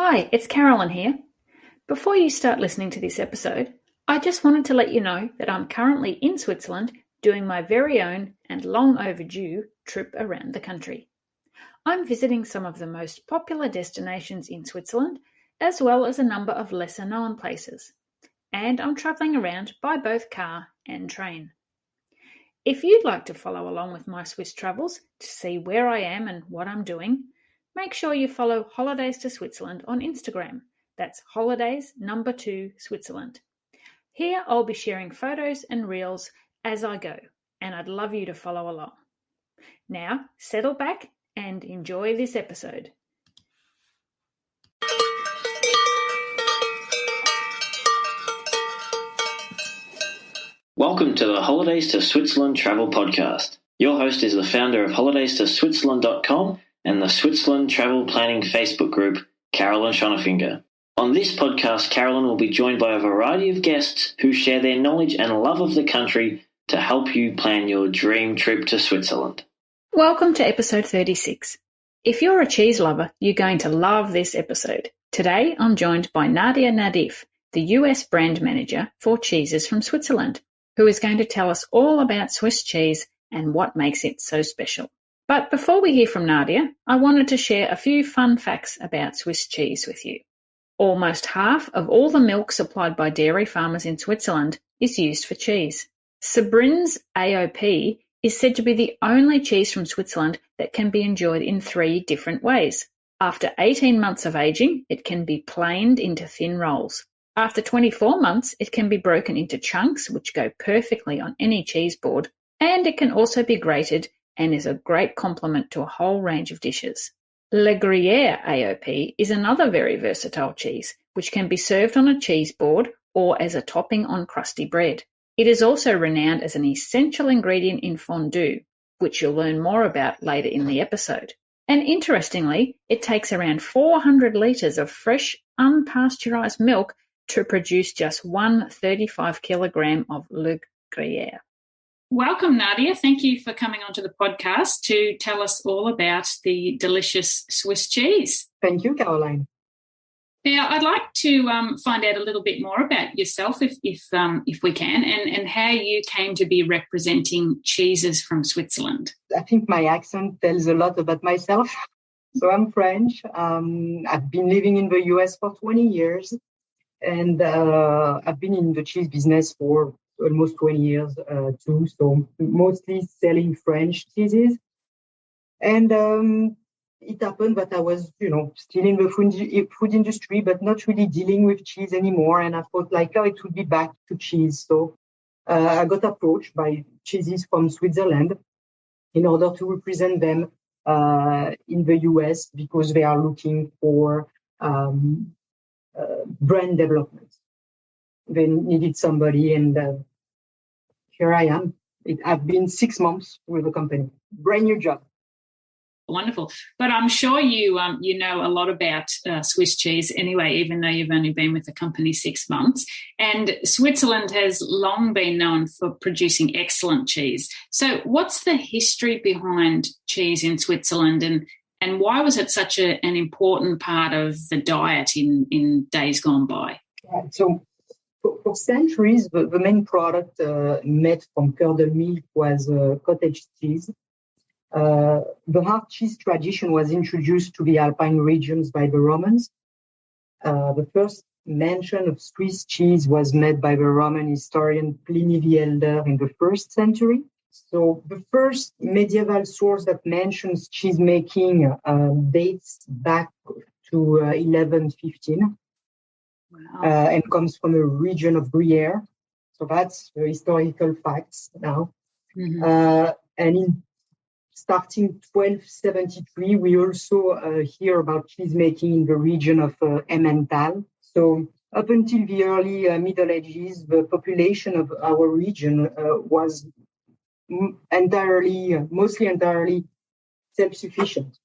Hi, it's Carolyn here. Before you start listening to this episode, I just wanted to let you know that I'm currently in Switzerland doing my very own and long overdue trip around the country. I'm visiting some of the most popular destinations in Switzerland, as well as a number of lesser known places. And I'm travelling around by both car and train. If you'd like to follow along with my Swiss travels to see where I am and what I'm doing, make sure you follow Holidays to Switzerland on Instagram. That's holidays2 Switzerland. Here I'll be sharing photos and reels as I go, and I'd love you to follow along. Now, settle back and enjoy this episode. Welcome to the Holidays to Switzerland Travel Podcast. Your host is the founder of holidaysto-switzerland.com and the Switzerland Travel Planning Facebook group, Carolyn Schonnefinger. On this podcast, Carolyn will be joined by a variety of guests who share their knowledge and love of the country to help you plan your dream trip to Switzerland. Welcome to episode 36. If you're a cheese lover, you're going to love this episode. Today, I'm joined by Nadia Nadif, the US brand manager for cheeses from Switzerland, who is going to tell us all about Swiss cheese and what makes it so special. But before we hear from Nadia, I wanted to share a few fun facts about Swiss cheese with you. Almost half of all the milk supplied by dairy farmers in Switzerland is used for cheese. Sabrin's AOP is said to be the only cheese from Switzerland that can be enjoyed in 3 different ways. After 18 months of aging, it can be planed into thin rolls. After 24 months, it can be broken into chunks, which go perfectly on any cheese board, and it can also be grated and is a great complement to a whole range of dishes. Le Gruyere AOP is another very versatile cheese, which can be served on a cheese board or as a topping on crusty bread. It is also renowned as an essential ingredient in fondue, which you'll learn more about later in the episode. And interestingly, it takes around 400 litres of fresh, unpasteurised milk to produce just 1 35 kilogram of Le Gruyere. Welcome, Nadia. Thank you for coming onto the podcast to tell us all about the delicious Swiss cheese. Thank you, Caroline. Now, I'd like to find out a little bit more about yourself, if we can, and how you came to be representing cheeses from Switzerland. I think my accent tells a lot about myself. So I'm French. I've been living in the US for 20 years. And I've been in the cheese business for almost 20 years too, so mostly selling French cheeses. And it happened that I was, still in the food industry, but not really dealing with cheese anymore. And I thought, it would be back to cheese. So I got approached by cheeses from Switzerland in order to represent them in the US because they are looking for brand development. They needed somebody, and here I am. I've been 6 months with the company. Brand new job. Wonderful. But I'm sure you know a lot about Swiss cheese anyway, even though you've only been with the company 6 months. And Switzerland has long been known for producing excellent cheese. So what's the history behind cheese in Switzerland, and why was it such an important part of the diet in days gone by? Right. So for centuries, the main product made from curdled milk was cottage cheese. The hard cheese tradition was introduced to the Alpine regions by the Romans. The first mention of Swiss cheese was made by the Roman historian Pliny the Elder in the 1st century. So the first medieval source that mentions cheese making dates back to 1115. Wow. And comes from a region of Gruyere. So that's the historical facts now. Mm-hmm. And starting 1273, we also hear about cheese making in the region of Emmental. So up until the early Middle Ages, the population of our region was mostly entirely self-sufficient.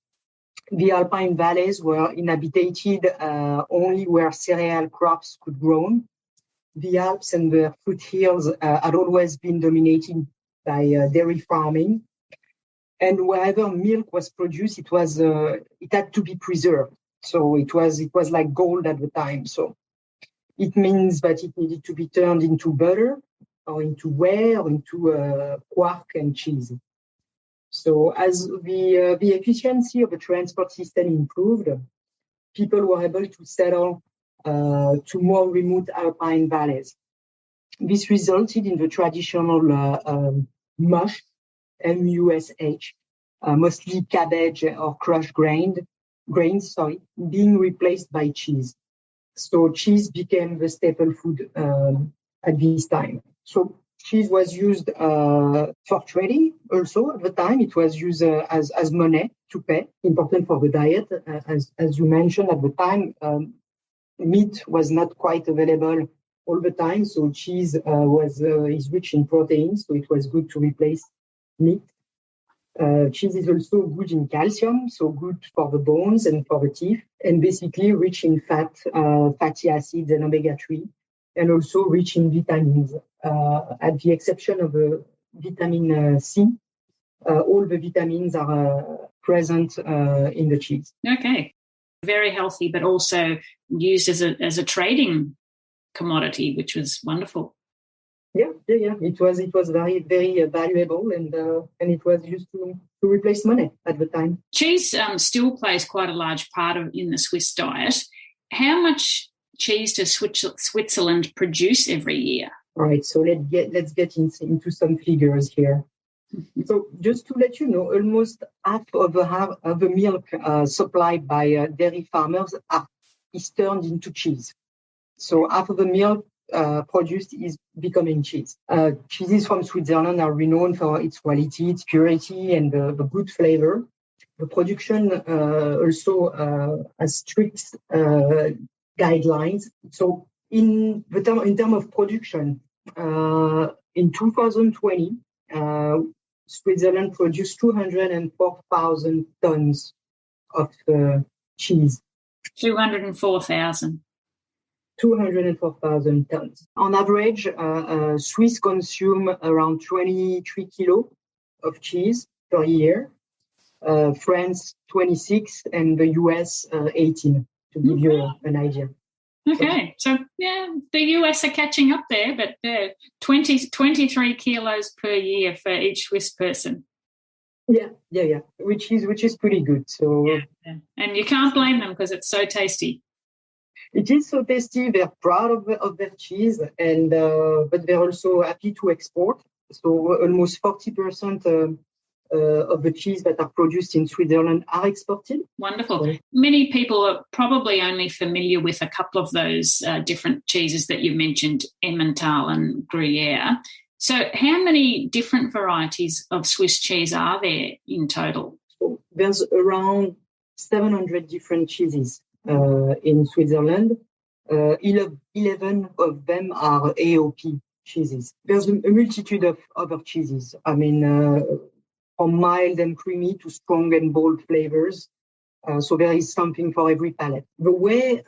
The Alpine valleys were inhabited only where cereal crops could grow. The Alps and the foothills had always been dominated by dairy farming. And wherever milk was produced, it had to be preserved. So it was like gold at the time. So it means that it needed to be turned into butter or into whey or into quark and cheese. So as the efficiency of the transport system improved, people were able to settle to more remote alpine valleys. This resulted in the traditional mush, M-U-S-H, mostly cabbage or crushed grains, being replaced by cheese. So cheese became the staple food at this time. So cheese was used for trading also at the time. It was used as money to pay, important for the diet. As you mentioned at the time, meat was not quite available all the time. So cheese is rich in protein, so it was good to replace meat. Cheese is also good in calcium, so good for the bones and for the teeth, and basically rich in fatty acids and omega-3, and also rich in vitamins. At the exception of vitamin C, all the vitamins are present in the cheese. Okay. Very healthy, but also used as a trading commodity, which was wonderful. Yeah. It was very, very valuable, and it was used to replace money at the time. Cheese still plays quite a large part in the Swiss diet. How much cheese does Switzerland produce every year? All right, so let's get into some figures here. So just to let you know, almost half of the milk supplied by dairy farmers is turned into cheese. So half of the milk produced is becoming cheese. Cheeses from Switzerland are renowned for its quality, its purity, and the good flavor. The production also has strict guidelines. So in terms of production, in 2020, Switzerland produced 204,000 tons of cheese. 204,000. 204,000 tons. On average, Swiss consume around 23 kilos of cheese per year. France 26, and the US 18, to give you an idea. Okay, so yeah, the US are catching up there, but 23 kilos per year for each Swiss person. Yeah, which is pretty good. So yeah. And you can't blame them because it's so tasty. It is so tasty. They're proud of their cheese, and but they're also happy to export. So almost 40% of the cheese that are produced in Switzerland are exported. Wonderful. So, many people are probably only familiar with a couple of those different cheeses that you mentioned, Emmental and Gruyere. So how many different varieties of Swiss cheese are there in total? So there's around 700 different cheeses in Switzerland. 11 of them are AOP cheeses. There's a multitude of other cheeses. I mean, from mild and creamy to strong and bold flavors. So there is something for every palate. The way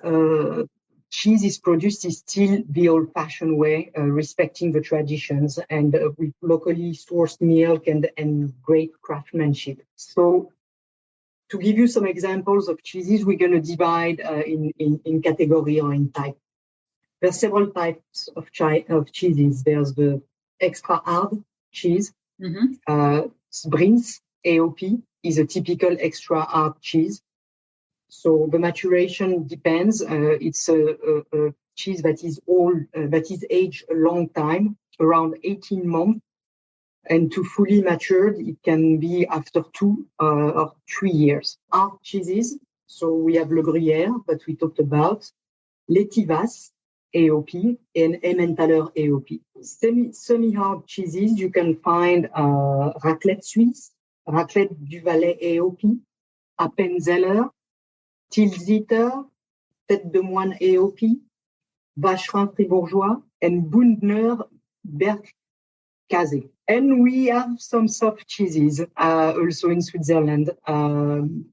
cheese is produced is still the old-fashioned way, respecting the traditions and with locally sourced milk and great craftsmanship. So to give you some examples of cheeses, we're going to divide in category or in type. There are several types of cheeses. There's the extra hard cheese. Brinz AOP is a typical extra hard cheese. So the maturation depends. It's a cheese that is aged a long time, around 18 months. And to fully matured, it can be after 2 or 3 years. Hard cheeses, so we have Le Gruyère that we talked about, L'Étivas AOP, and Emmentaler AOP. Semi-hard cheeses, you can find Raclette Suisse, Raclette du Valais AOP, Appenzeller, Tilsiter, Tête de Moine AOP, Vacherin Fribourgeois, and Bündner Bergkäse. And we have some soft cheeses also in Switzerland.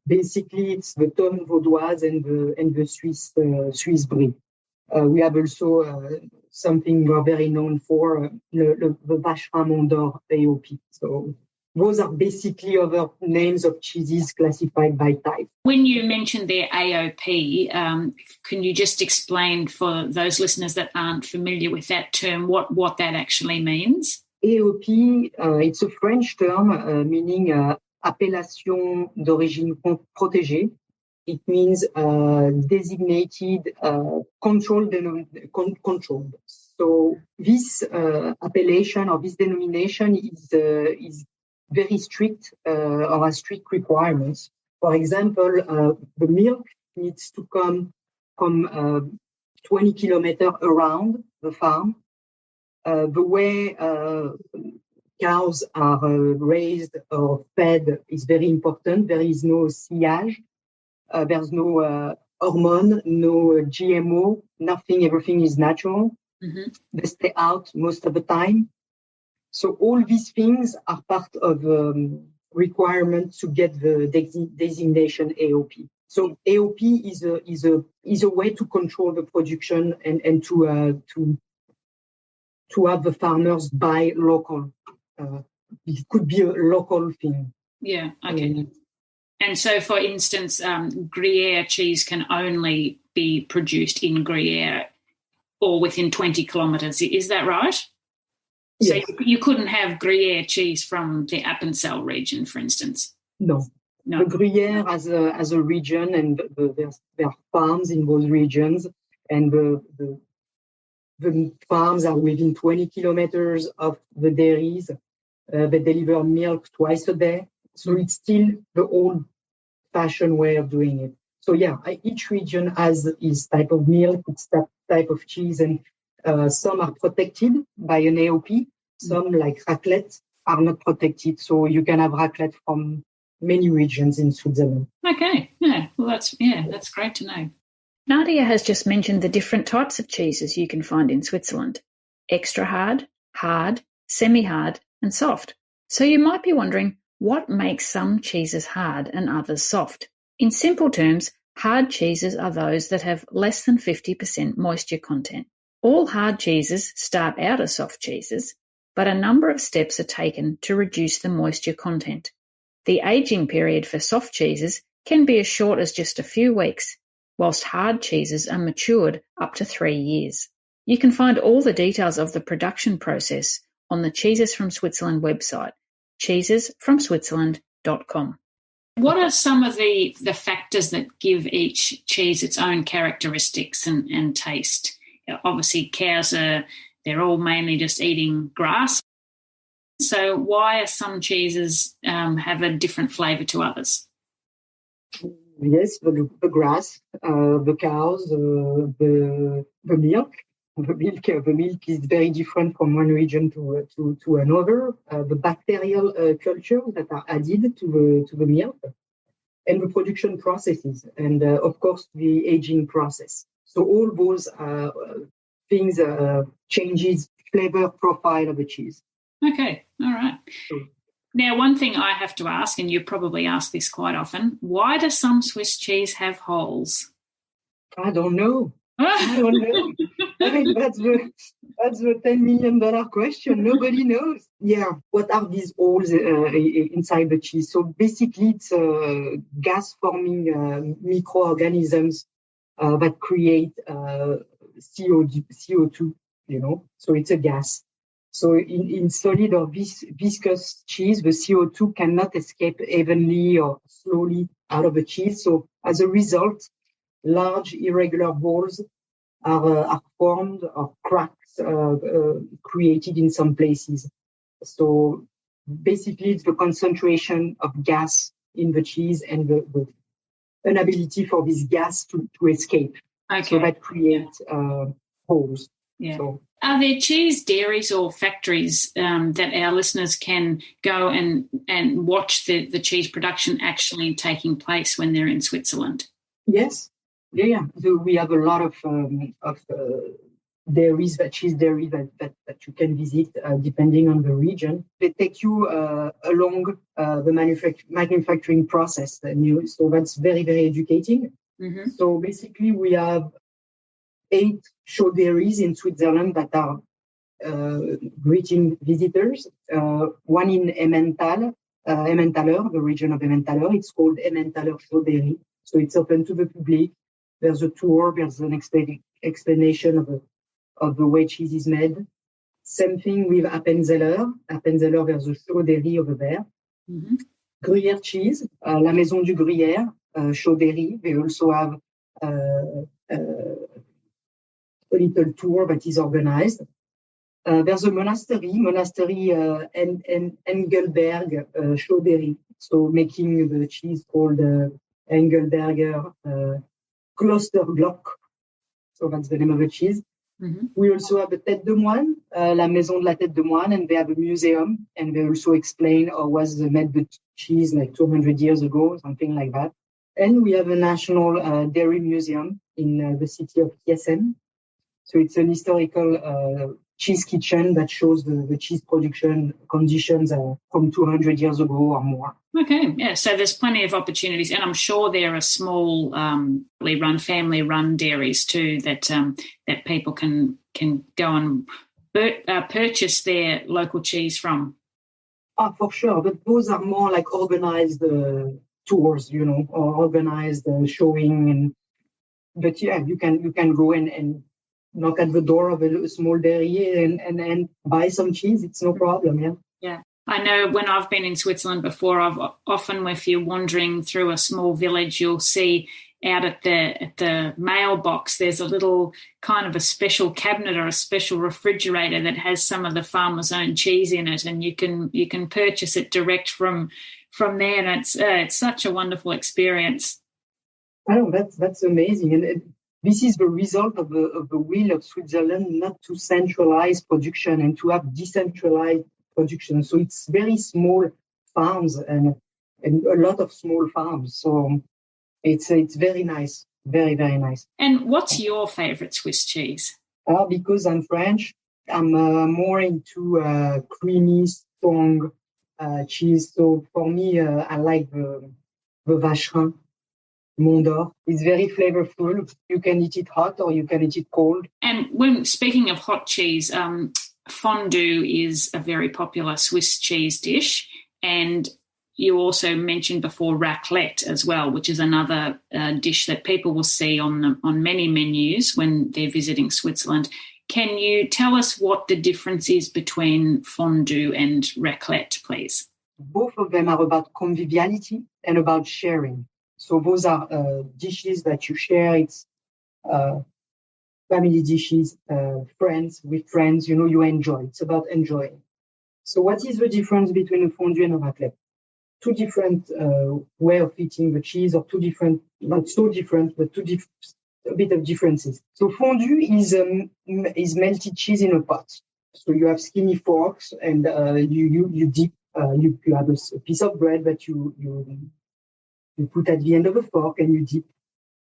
Basically, it's the Tonne Vaudoise and the Swiss Brie. We have also something we're very known for, the Vacherin Mont d'Or AOP. So those are basically other names of cheeses classified by type. When you mentioned their AOP, can you just explain for those listeners that aren't familiar with that term what that actually means? AOP, it's a French term meaning appellation d'origine protégée. It means designated controlled. So this appellation or this denomination is very strict or has strict requirements. For example, the milk needs to come from 20 kilometers around the farm. The way cows are raised or fed is very important. There is no sillage. There's no hormone, no GMO, nothing. Everything is natural. Mm-hmm. They stay out most of the time. So all these things are part of requirement to get the designation AOP. So AOP is a way to control the production and to have the farmers buy local. It could be a local thing. Yeah. Okay. And so, for instance, Gruyere cheese can only be produced in Gruyere or within 20 kilometres. Is that right? Yes. So you couldn't have Gruyere cheese from the Appenzell region, for instance? No. The Gruyere as a region, and there are farms in those regions, and the farms are within 20 kilometers of the dairies. They deliver milk twice a day. So it's still the old-fashioned way of doing it. So yeah, each region has its type of milk, its type of cheese, and some are protected by an AOP. Some, like raclette, are not protected. So you can have raclette from many regions in Switzerland. Okay, yeah, well that's great to know. Nadia has just mentioned the different types of cheeses you can find in Switzerland: extra hard, hard, semi-hard, and soft. So you might be wondering, what makes some cheeses hard and others soft? In simple terms, hard cheeses are those that have less than 50% moisture content. All hard cheeses start out as soft cheeses, but a number of steps are taken to reduce the moisture content. The aging period for soft cheeses can be as short as just a few weeks, whilst hard cheeses are matured up to 3 years. You can find all the details of the production process on the Cheeses from Switzerland website, cheesesfromswitzerland.com. What are some of the factors that give each cheese its own characteristics and taste? Obviously, cows they're all mainly just eating grass. So why are some cheeses have a different flavour to others? Yes, the grass, the cows, the milk. The milk is very different from one region to another. The bacterial cultures that are added to the milk, and the production processes, and of course the aging process. So all those things changes flavor profile of the cheese. Okay, all right. Now, one thing I have to ask, and you probably ask this quite often, why do some Swiss cheese have holes? I don't know. I don't know. I think that's the $10 million question. Nobody knows. Yeah, what are these holes inside the cheese? So basically, it's gas-forming microorganisms that create CO2. So it's a gas. So in solid or viscous cheese, the CO2 cannot escape evenly or slowly out of the cheese. So as a result, large irregular balls are formed, or cracks created in some places. So basically, it's the concentration of gas in the cheese and the inability for this gas to escape. Okay. So that creates holes. Yeah. So, are there cheese dairies or factories that our listeners can go and watch the cheese production actually taking place when they're in Switzerland? Yes. Yeah. So we have a lot of dairies, cheese dairies that you can visit depending on the region. They take you along the manufacturing process, so that's very, very educating. Mm-hmm. So basically, we have 8 show dairies in Switzerland that are greeting visitors. One in Emmental, Emmentaler, the region of Emmentaler. It's called Emmentaler Chauderie. So it's open to the public. There's a tour. There's an explanation of the way cheese is made. Same thing with Appenzeller. Appenzeller, there's a Chauderie over there. Mm-hmm. Gruyère cheese, La Maison du Gruyère, Chauderie. They also have a little tour that is organized. There's a monastery Engelberg Chauderie. So making the cheese called Engelberger Klosterglock. So that's the name of the cheese. Mm-hmm. We also have a Tête de Moine, La Maison de la Tête de Moine, and they have a museum, and they also explain how was made the cheese like 200 years ago, something like that. And we have a national dairy museum in the city of Kiessen. So it's an historical cheese kitchen that shows the cheese production conditions from 200 years ago or more. Okay, yeah. So there's plenty of opportunities, and I'm sure there are small, family-run dairies too that that people can go and purchase their local cheese from. For sure, but those are more like organized tours, or organized showing. But yeah, you can go and knock at the door of a small dairy and buy some cheese. It's no problem. Yeah. Yeah. I know when I've been in Switzerland before, I've often, if you're wandering through a small village, you'll see out at the mailbox, there's a little kind of a special cabinet or a special refrigerator that has some of the farmer's own cheese in it, and you can purchase it direct from there, and it's such a wonderful experience. Oh, that's amazing, and this is the result of the will of Switzerland not to centralize production and to have decentralized production. So it's very small farms and a lot of small farms. So it's very nice, very, very nice. And what's your favorite Swiss cheese? Because I'm French, I'm more into creamy, strong cheese. So for me, I like the Vacherin. Mont d'Or. It's very flavorful. You can eat it hot or you can eat it cold. And when speaking of hot cheese, fondue is a very popular Swiss cheese dish, and you also mentioned before raclette as well, which is another dish that people will see on many menus when they're visiting Switzerland. Can you tell us what the difference is between fondue and raclette, please? Both of them are about conviviality and about sharing. So those are dishes that you share. It's family dishes, friends with friends. You enjoy. It's about enjoying. So what is the difference between a fondue and a raclette? Two different way of eating the cheese, or two different, not so different, but a bit of differences. So fondue is melted cheese in a pot. So you have skinny forks, and you dip. You have a piece of bread that you put at the end of a fork, and you dip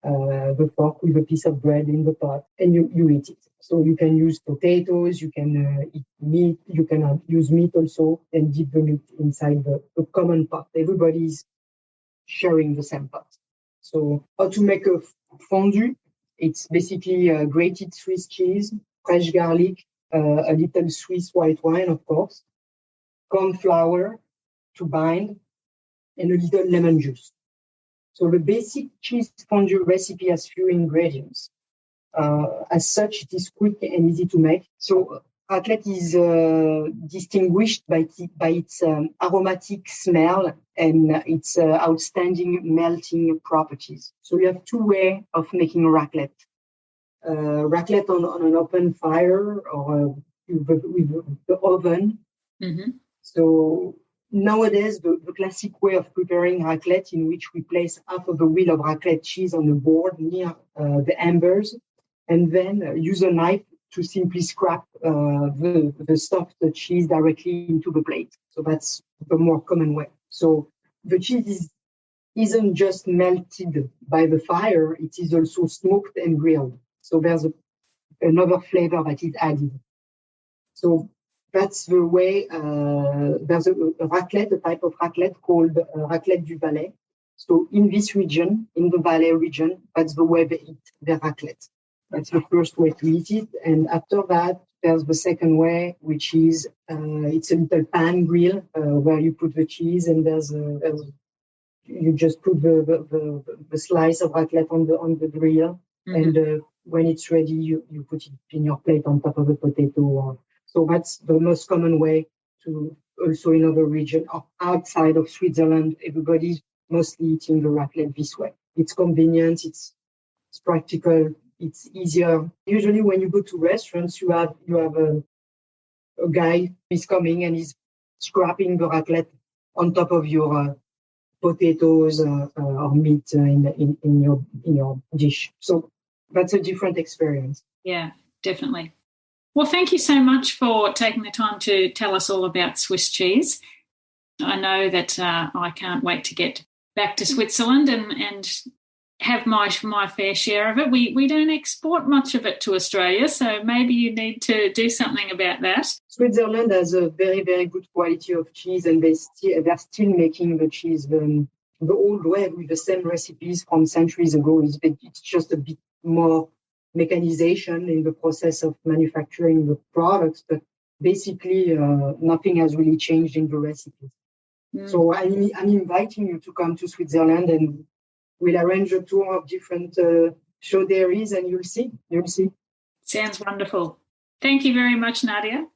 the fork with a piece of bread in the pot, and you eat it. So you can use potatoes, you can eat meat, you can use meat also, and dip the meat inside the common pot. Everybody's sharing the same pot. So how to make a fondue? It's basically grated Swiss cheese, fresh garlic, a little Swiss white wine, of course, corn flour to bind, and a little lemon juice. So the basic cheese fondue recipe has few ingredients. As such, it is quick and easy to make. So raclette is distinguished by its aromatic smell and its outstanding melting properties. So you have two ways of making raclette. Raclette on an open fire or with the oven. Mm-hmm. So nowadays, the classic way of preparing raclette, in which we place half of the wheel of raclette cheese on the board near the embers, and then use a knife to simply scrape the stuffed cheese directly into the plate. So that's the more common way. So the cheese isn't just melted by the fire, it is also smoked and grilled. So there's another flavor that is added. So that's the way, there's a raclette, a type of raclette called raclette du Valais. So in this region, in the Valais region, that's the way they eat their raclette. That's the first way to eat it. And after that, There's the second way, which is it's a little pan grill where you put the cheese, and you just put the slice of raclette on the grill, and when it's ready, you put it in your plate on top of the potato. So that's the most common way to. Also in other regions outside of Switzerland, everybody's mostly eating the raclette this way. It's convenient, it's practical, it's easier. Usually when you go to restaurants, you have a guy who's coming and he's scraping the raclette on top of your potatoes or meat in your dish. So that's a different experience. Yeah, definitely. Well, thank you so much for taking the time to tell us all about Swiss cheese. I know that I can't wait to get back to Switzerland and have my fair share of it. We don't export much of it to Australia, so maybe you need to do something about that. Switzerland has a very, very good quality of cheese, and they're still making the cheese the old way with the same recipes from centuries ago. It's just a bit more mechanization in the process of manufacturing the products, but basically nothing has really changed in the recipes. So I'm inviting you to come to Switzerland, and we'll arrange a tour of different show dairies, and you'll see. Sounds wonderful. Thank you very much, Nadia.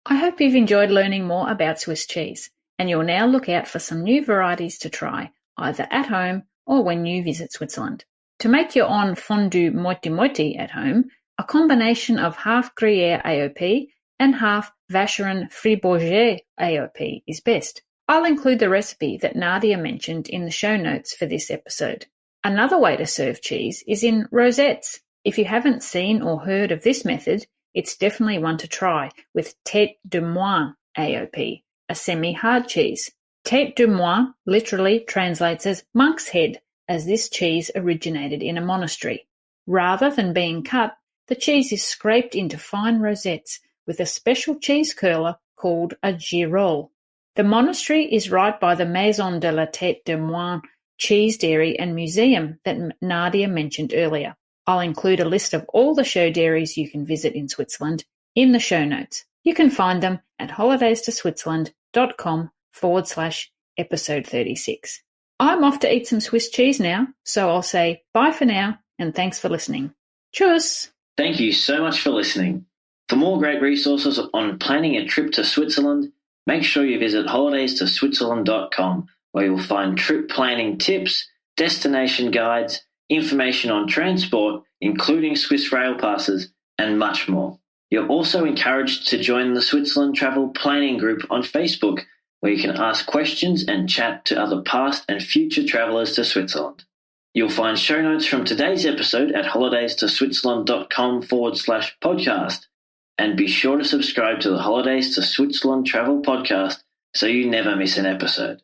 I hope you've enjoyed learning more about Swiss cheese, and you'll now look out for some new varieties to try, either at home or when you visit Switzerland. To make your own fondue moiti-moiti at home, a combination of half Gruyere AOP and half Vacherin Fribourget AOP is best. I'll include the recipe that Nadia mentioned in the show notes for this episode. Another way to serve cheese is in rosettes. If you haven't seen or heard of this method, it's definitely one to try with tête de moine AOP, a semi-hard cheese. Tête de moine literally translates as monk's head, as this cheese originated in a monastery. Rather than being cut, the cheese is scraped into fine rosettes with a special cheese curler called a girole. The monastery is right by the Maison de la Tête de Moine cheese dairy and museum that Nadia mentioned earlier. I'll include a list of all the show dairies you can visit in Switzerland in the show notes. You can find them at holidaystoSwitzerland.com/episode 36. I'm off to eat some Swiss cheese now, so I'll say bye for now and thanks for listening. Tschüss! Thank you so much for listening. For more great resources on planning a trip to Switzerland, make sure you visit holidaystoSwitzerland.com, where you'll find trip planning tips, destination guides, information on transport, including Swiss rail passes, and much more. You're also encouraged to join the Switzerland Travel Planning Group on Facebook, where you can ask questions and chat to other past and future travellers to Switzerland. You'll find show notes from today's episode at holidaystoSwitzerland.com/podcast, and be sure to subscribe to the Holidays to Switzerland Travel podcast so you never miss an episode.